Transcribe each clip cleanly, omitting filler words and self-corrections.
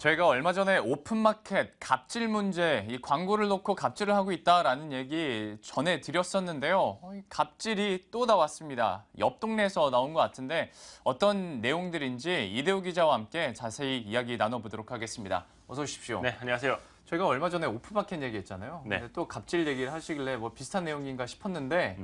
저희가 얼마 전에 오픈마켓 갑질 문제, 이 광고를 놓고 갑질을 하고 있다라는 얘기 전해드렸었는데요. 이 갑질이 또 나왔습니다. 옆 동네에서 나온 것 같은데 어떤 내용들인지 이대호 기자와 함께 자세히 이야기 나눠보도록 하겠습니다. 어서 오십시오. 네, 안녕하세요. 저희가 얼마 전에 오픈마켓 얘기했잖아요. 네. 근데 또 갑질 얘기를 하시길래 뭐 비슷한 내용인가 싶었는데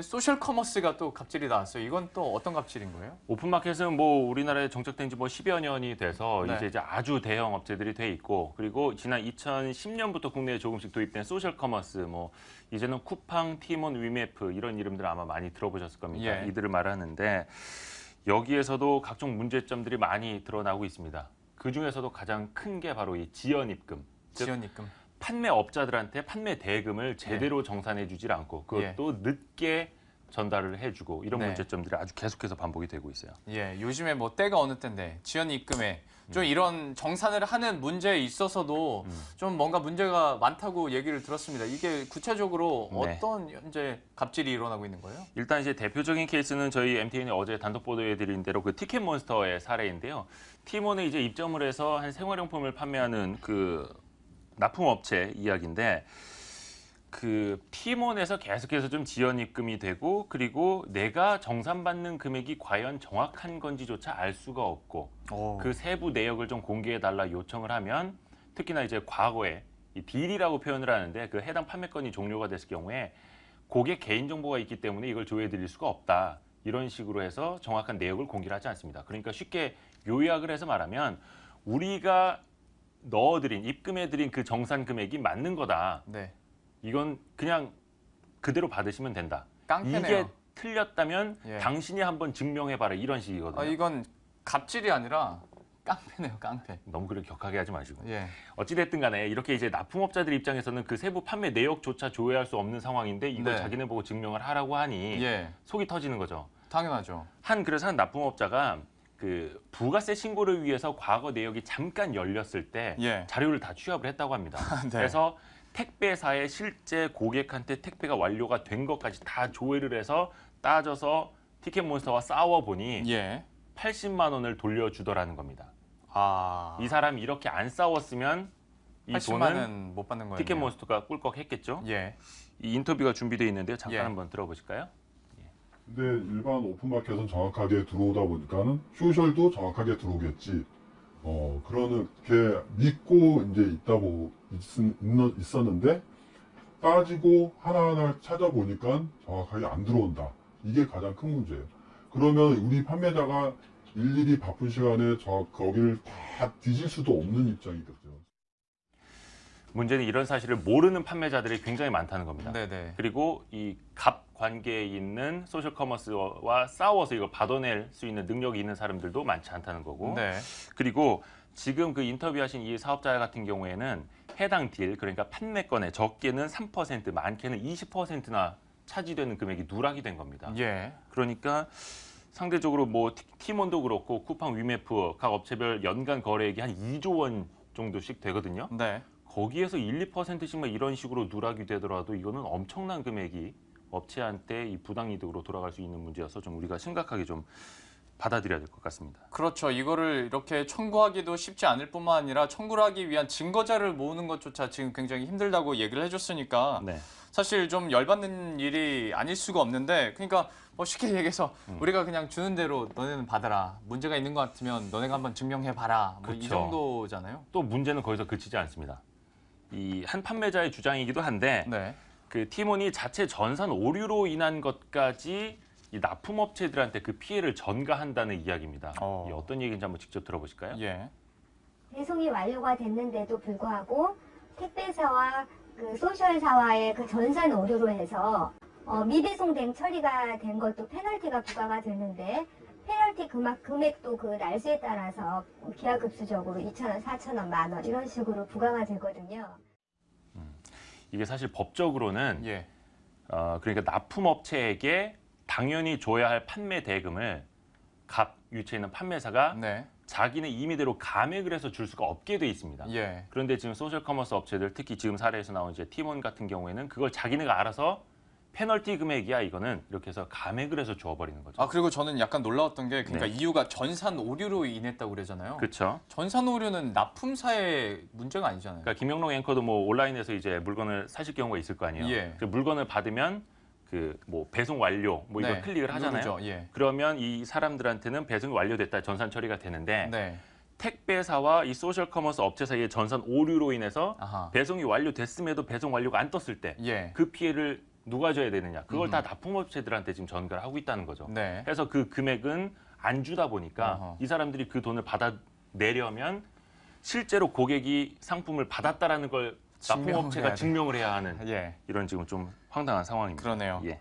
소셜 커머스가 또 갑질이 나왔어요. 이건 또 어떤 갑질인 거예요? 오픈마켓은 뭐 우리나라에 정착된 지 뭐 10여 년이 돼서 네. 이제 아주 대형 업체들이 돼 있고, 그리고 지난 2010년부터 국내에 조금씩 도입된 소셜 커머스, 뭐 이제는 쿠팡, 티몬, 위메프 이런 이름들 아마 많이 들어보셨을 겁니다. 예. 이들을 말하는데 여기에서도 각종 문제점들이 많이 드러나고 있습니다. 그 중에서도 가장 큰 게 바로 이 지연 입금. 즉, 지연 입금. 판매업자들한테 판매 대금을 제대로 정산해 주질 않고 그것도 늦게 전달을 해주고 이런 네. 문제점들이 아주 계속해서 반복이 되고 있어요. 예, 요즘에 뭐 때가 어느 때인데 지연 입금에 좀 이런 정산을 하는 문제에 있어서도 좀 뭔가 문제가 많다고 얘기를 들었습니다. 이게 구체적으로 네. 어떤 현재 갑질이 일어나고 있는 거예요? 일단 이제 대표적인 케이스는 저희 MTN이 어제 단독 보도해드린 대로 그 티켓몬스터의 사례인데요. 티몬에 이제 입점을 해서 한 생활용품을 판매하는 그 납품업체 이야기인데, 그 티몬에서 계속해서 좀 지연 입금이 되고, 그리고 내가 정산받는 금액이 과연 정확한 건지조차 알 수가 없고, 그 세부 내역을 좀 공개해 달라 요청을 하면, 특히나 이제 과거에 이 딜이라고 표현을 하는데 그 해당 판매건이 종료가 됐을 경우에 고객 개인정보가 있기 때문에 이걸 조회해 드릴 수가 없다, 이런 식으로 해서 정확한 내역을 공개를 하지 않습니다. 그러니까 쉽게 요약을 해서 말하면 우리가 넣어드린, 입금해드린 그 정산 금액이 맞는 거다. 네. 이건 그냥 그대로 받으시면 된다. 깡패네요. 이게 틀렸다면 예. 당신이 한번 증명해봐라, 이런 식이거든요. 이건 갑질이 아니라 깡패네요, 깡패. 너무 그렇게 격하게 하지 마시고. 예. 어찌됐든 간에 이렇게 이제 납품업자들 입장에서는 그 세부 판매 내역조차 조회할 수 없는 상황인데 이걸 네. 자기네 보고 증명을 하라고 하니 예. 속이 터지는 거죠. 당연하죠. 그래서 한 납품업자가 그 부가세 신고를 위해서 과거 내역이 잠깐 열렸을 때 예. 자료를 다 취합을 했다고 합니다. 네. 그래서 택배사에 실제 고객한테 택배가 완료가 된 것까지 다 조회를 해서 따져서 티켓몬스터와 싸워보니 예. 80만 원을 돌려주더라는 겁니다. 아. 이 사람이 이렇게 안 싸웠으면 이 80만 돈은 원 못 받는 거예요. 티켓몬스터가 꿀꺽했겠죠. 예. 이 인터뷰가 준비되어 있는데요. 잠깐 예. 한번 들어보실까요? 근데 일반 오픈마켓은 정확하게 들어오다 보니까는 소셜도 정확하게 들어오겠지. 그렇게 믿고 이제 있었는데 따지고 하나하나 찾아보니까 정확하게 안 들어온다. 이게 가장 큰 문제예요. 그러면 우리 판매자가 일일이 바쁜 시간에 거기를 다 뒤질 수도 없는 입장이거든요. 문제는 이런 사실을 모르는 판매자들이 굉장히 많다는 겁니다. 네네. 그리고 이 갑 관계에 있는 소셜 커머스와 싸워서 이걸 받아낼 수 있는 능력이 있는 사람들도 많지 않다는 거고. 네. 그리고 지금 그 인터뷰하신 이 사업자 같은 경우에는 해당 딜, 그러니까 판매건의 적게는 3%, 많게는 20%나 차지되는 금액이 누락이 된 겁니다. 예. 그러니까 상대적으로 뭐 티몬도 그렇고 쿠팡, 위메프 각 업체별 연간 거래액이 한 2조 원 정도씩 되거든요. 네. 거기에서 1, 2%씩만 이런 식으로 누락이 되더라도 이거는 엄청난 금액이 업체한테 이 부당이득으로 돌아갈 수 있는 문제여서 좀 우리가 심각하게 좀 받아들여야 될 것 같습니다. 그렇죠. 이거를 이렇게 청구하기도 쉽지 않을 뿐만 아니라 청구를 하기 위한 증거자를 모으는 것조차 지금 굉장히 힘들다고 얘기를 해줬으니까 네. 사실 좀 열받는 일이 아닐 수가 없는데, 그러니까 뭐 쉽게 얘기해서 우리가 그냥 주는 대로 너네는 받아라. 문제가 있는 것 같으면 너네가 한번 증명해봐라. 뭐 이 그쵸. 정도잖아요. 또 문제는 거기서 그치지 않습니다. 이 한 판매자의 주장이기도 한데 네. 그 티몬이 자체 전산 오류로 인한 것까지 이 납품업체들한테 그 피해를 전가한다는 이야기입니다. 이 어떤 얘기인지 한번 직접 들어보실까요? 예. 배송이 완료가 됐는데도 불구하고 택배사와 그 소셜사와의 그 전산 오류로 해서 미배송된 처리가 된 것도 페널티가 부과가 되는데, 페널티 금액도 그 날수에 따라서 기하급수적으로 2,000원, 4,000원, 10,000원 이런 식으로 부과가 되거든요. 이게 사실 법적으로는 예. 그러니까 납품업체에게 당연히 줘야 할 판매 대금을 갑 유치해 있는 판매사가 네. 자기네 임의대로 감액을 해서 줄 수가 없게 돼 있습니다. 예. 그런데 지금 소셜 커머스 업체들, 특히 지금 사례에서 나온 이제 티몬 같은 경우에는 그걸 자기네가 알아서 페널티 금액이야 이거는 이렇게 해서 감액을 해서 줘버리는 거죠. 아 그리고 저는 약간 놀라웠던 게 그러니까 네. 이유가 전산 오류로 인했다고 그러잖아요. 그렇죠. 전산 오류는 납품사의 문제가 아니잖아요. 그러니까 김영롱 앵커도 뭐 온라인에서 이제 물건을 사실 경우가 있을 거 아니에요. 예. 그 물건을 받으면 그 뭐 배송 완료 뭐 이거 네, 클릭을 하잖아요. 누르죠. 예. 그러면 이 사람들한테는 배송이 완료됐다 전산 처리가 되는데 네. 택배사와 이 소셜 커머스 업체 사이의 전산 오류로 인해서 아하. 배송이 완료됐음에도 배송 완료가 안 떴을 때 예. 그 피해를 누가 져야 되느냐. 그걸 다 납품업체들한테 지금 전가를 하고 있다는 거죠. 네. 그래서 그 금액은 안 주다 보니까 어허. 이 사람들이 그 돈을 받아내려면 실제로 고객이 상품을 받았다라는 걸 증명을 해야 납품업체가 돼. 증명을 해야 하는 예. 이런 지금 좀 황당한 상황입니다. 그러네요. 예.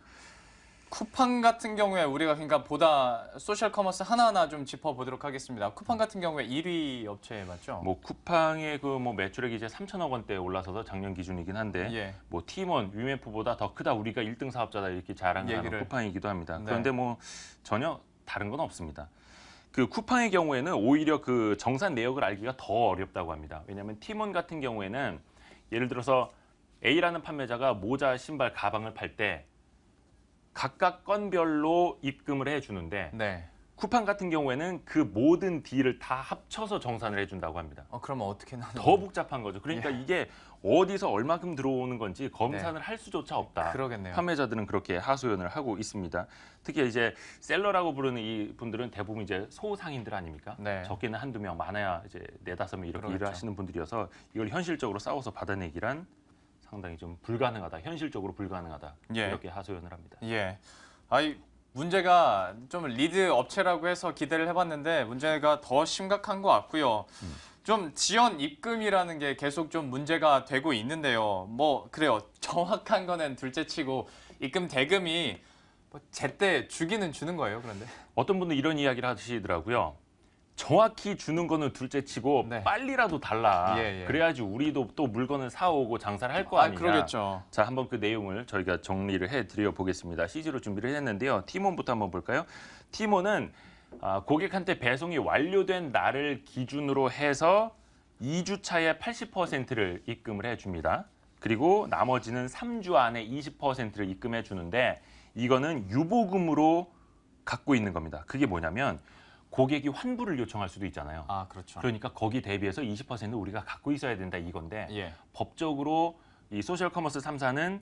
쿠팡 같은 경우에 우리가 그러니까 보다 소셜 커머스 하나하나 좀 짚어보도록 하겠습니다. 쿠팡 같은 경우에 1위 업체 맞죠? 뭐 쿠팡의 그 뭐 매출액이 이제 3천억 원대에 올라서서 작년 기준이긴 한데 예. 뭐 팀원, 위메프보다 더 크다 우리가 1등 사업자다 이렇게 자랑을 하는 얘기를. 쿠팡이기도 합니다. 네. 그런데 뭐 전혀 다른 건 없습니다. 그 쿠팡의 경우에는 오히려 그 정산 내역을 알기가 더 어렵다고 합니다. 왜냐하면 팀원 같은 경우에는 예를 들어서 A라는 판매자가 모자, 신발, 가방을 팔 때 각각 건별로 입금을 해주는데 네. 쿠팡 같은 경우에는 그 모든 딜을 다 합쳐서 정산을 해준다고 합니다. 그러면 어떻게 나는 더 복잡한 거죠. 그러니까 예. 이게 어디서 얼마큼 들어오는 건지 검산을 할 수조차 없다. 그러겠네요. 판매자들은 그렇게 하소연을 하고 있습니다. 특히 이제 셀러라고 부르는 이 분들은 대부분 이제 소상인들 아닙니까? 네. 적게는 한두 명, 많아야 이제 네다섯 명 이렇게 그러겠죠. 일을 하시는 분들이어서 이걸 현실적으로 싸워서 받아내기란 상당히 좀 불가능하다. 현실적으로 불가능하다. 예. 이렇게 하소연을 합니다. 예. 아이 문제가 좀 리드 업체라고 해서 기대를 해봤는데 문제가 더 심각한 것 같고요. 좀 지연 입금이라는 게 계속 좀 문제가 되고 있는데요. 뭐 그래요. 정확한 거는 둘째치고 입금 대금이 뭐 제때 주기는 주는 거예요. 그런데 어떤 분은 이런 이야기를 하시더라고요. 정확히 주는 거는 둘째치고 네. 빨리라도 달라. 예, 예. 그래야지 우리도 또 물건을 사오고 장사를 할 거 아니냐. 그러겠죠. 자, 한번 그 내용을 저희가 정리를 해드려 보겠습니다. CG로 준비를 했는데요. 티몬부터 한번 볼까요? 티몬은 고객한테 배송이 완료된 날을 기준으로 해서 2주 차에 80%를 입금을 해줍니다. 그리고 나머지는 3주 안에 20%를 입금해 주는데 이거는 유보금으로 갖고 있는 겁니다. 그게 뭐냐면 고객이 환불을 요청할 수도 있잖아요. 아 그렇죠. 그러니까 거기 대비해서 20% 우리가 갖고 있어야 된다 이건데 예. 법적으로 이 소셜 커머스 3사는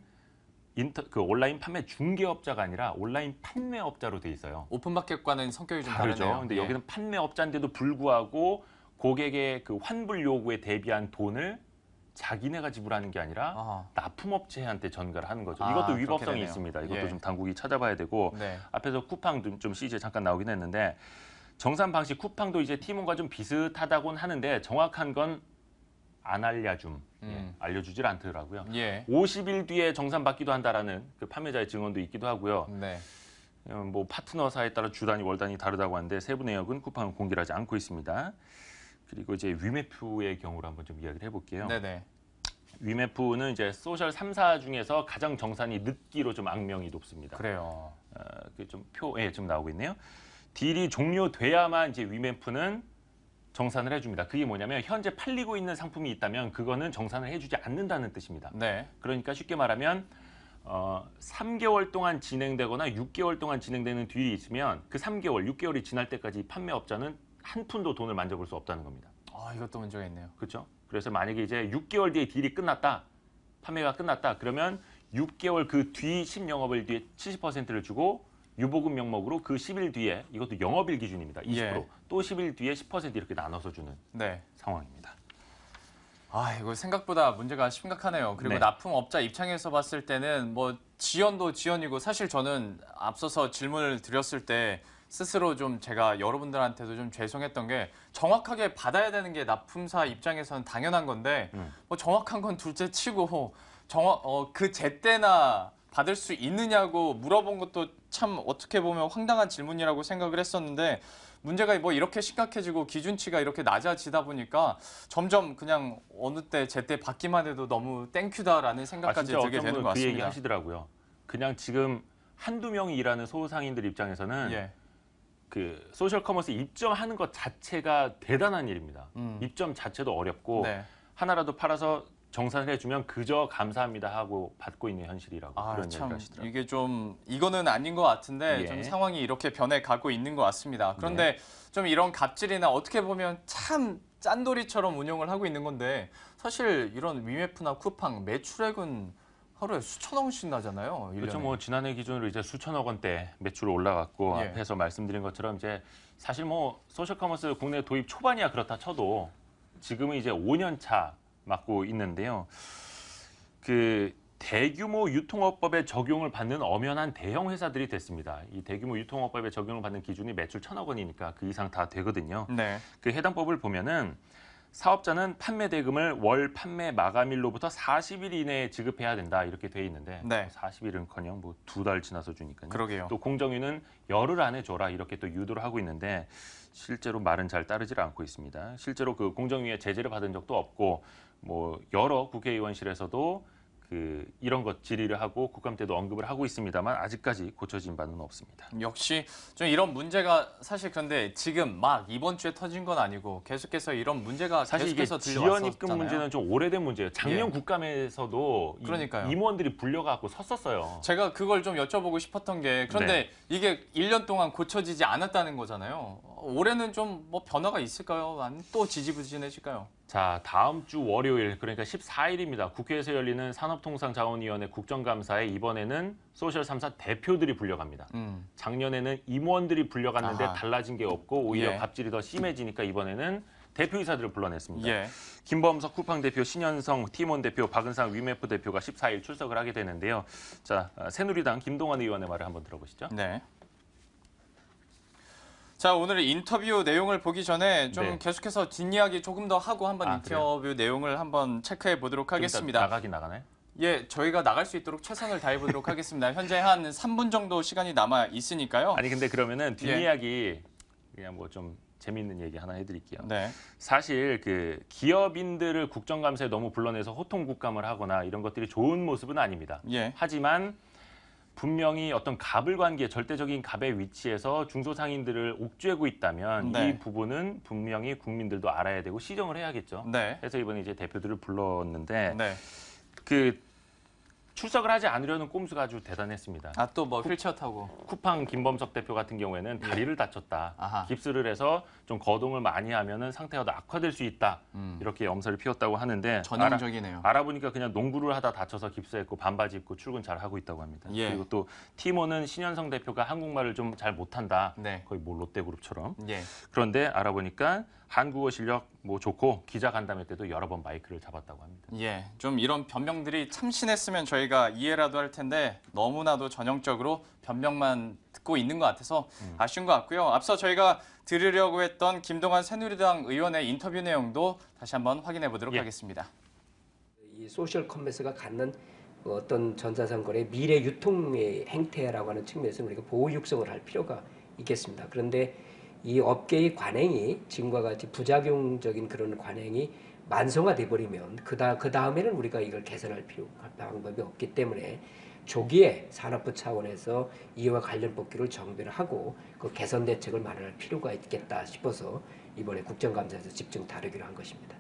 그 온라인 판매 중개업자가 아니라 온라인 판매업자로 돼 있어요. 오픈마켓과는 성격이 좀 다르죠. 다르네요. 근데 예. 여기는 판매업자인데도 불구하고 고객의 그 환불 요구에 대비한 돈을 자기네가 지불하는 게 아니라 아하. 납품업체한테 전가를 하는 거죠. 아, 이것도 그렇게 위법성이 되네요. 있습니다. 이것도 예. 좀 당국이 찾아봐야 되고 네. 앞에서 쿠팡 좀 CG에 잠깐 나오긴 했는데 정산 방식 쿠팡도 이제 티몬과 좀 비슷하다고는 하는데 정확한 건 안 알려줌. 예, 알려주질 않더라고요. 예. 50일 뒤에 정산 받기도 한다라는 그 판매자의 증언도 있기도 하고요. 네. 뭐 파트너사에 따라 주 단위, 월 단위 다르다고 하는데 세부 내역은 쿠팡은 공개를 하지 않고 있습니다. 그리고 이제 위메프의 경우를 한번 좀 이야기를 해볼게요. 네네. 위메프는 이제 소셜 3사 중에서 가장 정산이 늦기로 좀 악명이 높습니다. 그래요. 그 좀 표에 좀 나오고 있네요. 딜이 종료돼야만 이제 위메프는 정산을 해줍니다. 그게 뭐냐면 현재 팔리고 있는 상품이 있다면 그거는 정산을 해주지 않는다는 뜻입니다. 네. 그러니까 쉽게 말하면 3개월 동안 진행되거나 6개월 동안 진행되는 딜이 있으면 그 3개월, 6개월이 지날 때까지 판매업자는 한 푼도 돈을 만져볼 수 없다는 겁니다. 아 이것도 문제가 있네요. 그렇죠? 그래서 만약에 이제 6개월 뒤에 딜이 끝났다, 판매가 끝났다, 그러면 6개월 그 뒤 10영업일 뒤에 70%를 주고 유보금 명목으로 그 10일 뒤에 이것도 영업일 기준입니다. 20%. 예. 또 10일 뒤에 10% 이렇게 나눠서 주는 네. 상황입니다. 아 이거 생각보다 문제가 심각하네요. 그리고 네. 납품업자 입장에서 봤을 때는 뭐 지연도 지연이고 사실 저는 앞서서 질문을 드렸을 때 스스로 좀 제가 여러분들한테도 좀 죄송했던 게 정확하게 받아야 되는 게 납품사 입장에서는 당연한 건데 뭐 정확한 건 둘째치고 그 제때나 받을 수 있느냐고 물어본 것도 참 어떻게 보면 황당한 질문이라고 생각을 했었는데 문제가 뭐 이렇게 심각해지고 기준치가 이렇게 낮아지다 보니까 점점 그냥 어느 때 제때 받기만 해도 너무 땡큐다라는 생각까지 진짜 들게 어떤 되는 분은 것 그 얘기 같습니다. 하시더라고요. 그냥 지금 한두 명이 일하는 소상인들 입장에서는 예. 그 소셜 커머스 입점하는 것 자체가 대단한 일입니다. 입점 자체도 어렵고 네. 하나라도 팔아서 정산을 해주면 그저 감사합니다 하고 받고 있는 현실이라고 그런 얘기를 참 하시더라고요. 이게 좀 이거는 아닌 것 같은데 예. 좀 상황이 이렇게 변해가고 있는 것 같습니다. 그런데 좀 이런 갑질이나 어떻게 보면 참 짠돌이처럼 운영을 하고 있는 건데 사실 이런 위메프나 쿠팡 매출액은 하루에 수천억 원씩 나잖아요. 1년에. 그렇죠. 뭐 지난해 기준으로 이제 수천억 원대 매출 올라갔고 예. 앞에서 말씀드린 것처럼 이제 사실 뭐 소셜커머스 국내 도입 초반이야 그렇다 쳐도 지금은 이제 5년 차 맞고 있는데요. 그 대규모 유통업법에 적용을 받는 엄연한 대형 회사들이 됐습니다. 이 대규모 유통업법에 적용을 받는 기준이 매출 1,000억 원이니까 그 이상 다 되거든요. 네. 그 해당 법을 보면은 사업자는 판매 대금을 월 판매 마감일로부터 40일 이내에 지급해야 된다 이렇게 돼 있는데 네. 40일은커녕 뭐 2달 지나서 주니까요. 그러게요. 또 공정위는 열흘 안에 줘라 이렇게 또 유도를 하고 있는데 실제로 말은 잘 따르질 않고 있습니다. 실제로 그 공정위의 제재를 받은 적도 없고 뭐 여러 국회의원실에서도 이런 것 질의를 하고 국감 때도 언급을 하고 있습니다만 아직까지 고쳐진 바는 없습니다. 역시 좀 이런 문제가 사실 그런데 지금 막 이번 주에 터진 건 아니고 계속해서 이런 문제가 사실 이게 계속해서 지연 들려왔었잖아요. 입금 문제는 좀 오래된 문제예요. 작년 예. 국감에서도 그러니까요. 임원들이 불려갖고 섰었어요. 제가 그걸 좀 여쭤보고 싶었던 게 그런데 이게 1년 동안 고쳐지지 않았다는 거잖아요. 올해는 좀 뭐 변화가 있을까요? 아니면 또 지지부진해질까요? 자, 다음 주 월요일 그러니까 14일입니다. 국회에서 열리는 산업통상자원위원회 국정감사에 이번에는 소셜 3사 대표들이 불려갑니다. 작년에는 임원들이 불려갔는데 아하. 달라진 게 없고 오히려 예. 갑질이 더 심해지니까 이번에는 대표이사들을 불러냈습니다. 예. 김범석 쿠팡 대표, 신현성 티몬 대표, 박은상 위메프 대표가 14일 출석을 하게 되는데요. 자, 새누리당 김동완 의원의 말을 한번 들어보시죠. 네. 자, 오늘 인터뷰 내용을 보기 전에 좀 네. 계속해서 뒷이야기 조금 더 하고 한번 아, 인터뷰 내용을 한번 체크해 보도록 좀 이따 하겠습니다. 나가긴 나가나요? 예, 저희가 나갈 수 있도록 최선을 다해 보도록 하겠습니다. 현재 한 3분 정도 시간이 남아 있으니까요. 아니 근데 그러면은 뒷이야기 그냥 뭐 좀 재미있는 얘기 하나 해드릴게요. 네. 사실 그 기업인들을 국정감사에 너무 불러내서 호통국감을 하거나 이런 것들이 좋은 모습은 아닙니다. 예. 하지만 분명히 어떤 갑을 관계, 절대적인 갑의 위치에서 중소상인들을 옥죄고 있다면 네. 이 부분은 분명히 국민들도 알아야 되고 시정을 해야겠죠. 네. 그래서 이번에 이제 대표들을 불렀는데 네. 그 출석을 하지 않으려는 꼼수가 아주 대단했습니다. 아, 또 뭐 휠체어 타고. 쿠팡 김범석 대표 같은 경우에는 다리를 다쳤다. 아하. 깁스를 해서 좀 거동을 많이 하면은 상태가 더 악화될 수 있다. 이렇게 엄살을 피웠다고 하는데 전형적이네요. 알아보니까 그냥 농구를 하다 다쳐서 깁스했고 반바지 입고 출근 잘 하고 있다고 합니다. 예. 그리고 또 티모는 신현성 대표가 한국말을 좀 잘 못한다. 네. 거의 뭐 롯데그룹처럼. 예. 그런데 알아보니까 한국어 실력 뭐 좋고 기자 간담회 때도 여러 번 마이크를 잡았다고 합니다. 예. 좀 이런 변명들이 참신했으면 저희가 이해라도 할 텐데 너무나도 전형적으로 변명만 듣고 있는 것 같아서 아쉬운 것 같고요. 앞서 저희가 들으려고 했던 김동완 새누리당 의원의 인터뷰 내용도 다시 한번 확인해 보도록 예. 하겠습니다. 이 소셜 커머스가 갖는 어떤 전자상거래 미래 유통의 행태라고 하는 측면에서 우리가 보호 육성을 할 필요가 있겠습니다. 그런데 이 업계의 관행이 지금과 같이 부작용적인 그런 관행이 만성화돼 버리면 그 다음에는 우리가 이걸 개선할 방법이 없기 때문에 조기에 산업부 차원에서 이와 관련 법규를 정비를 하고 그 개선 대책을 마련할 필요가 있겠다 싶어서 이번에 국정감사에서 집중 다루기로 한 것입니다.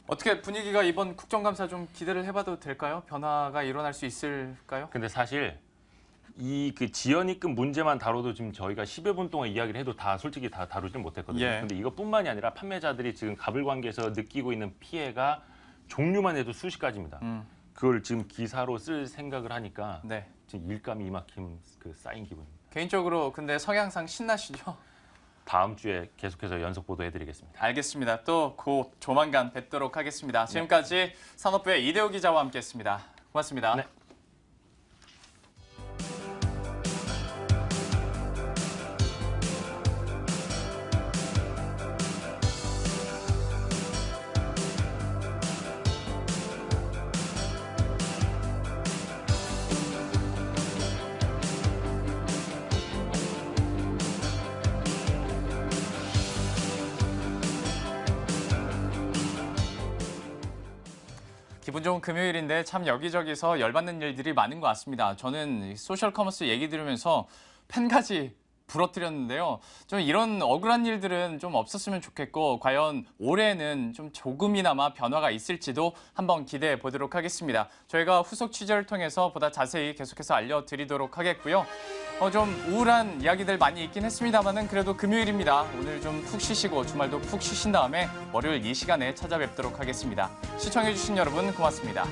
어떻게 분위기가 이번 국정감사 좀 기대를 해봐도 될까요? 변화가 일어날 수 있을까요? 근데 사실 이 그 지연 입금 문제만 다뤄도 지금 저희가 10여 분 동안 이야기를 해도 다 솔직히 다 다루지는 못했거든요. 예. 근데 이것뿐만이 아니라 판매자들이 지금 갑을 관계에서 느끼고 있는 피해가 종류만 해도 수십 가지입니다. 그걸 지금 기사로 쓸 생각을 하니까 네. 지금 일감이 이만큼 그 쌓인 기분입니다. 개인적으로 근데 성향상 신나시죠? 다음 주에 계속해서 연속 보도해드리겠습니다. 알겠습니다. 또 곧 조만간 뵙도록 하겠습니다. 지금까지 산업부의 이대호 기자와 함께했습니다. 고맙습니다. 네. 기분 좋은 금요일인데 참 여기저기서 열받는 일들이 많은 것 같습니다. 저는 소셜 커머스 얘기 들으면서 펜가지 부러뜨렸는데요. 좀 이런 억울한 일들은 좀 없었으면 좋겠고 과연 올해는 좀 조금이나마 변화가 있을지도 한번 기대해 보도록 하겠습니다. 저희가 후속 취재를 통해서 보다 자세히 계속해서 알려드리도록 하겠고요. 좀 우울한 이야기들 많이 있긴 했습니다만은 그래도 금요일입니다. 오늘 좀 푹 쉬시고 주말도 푹 쉬신 다음에 월요일 이 시간에 찾아뵙도록 하겠습니다. 시청해주신 여러분 고맙습니다.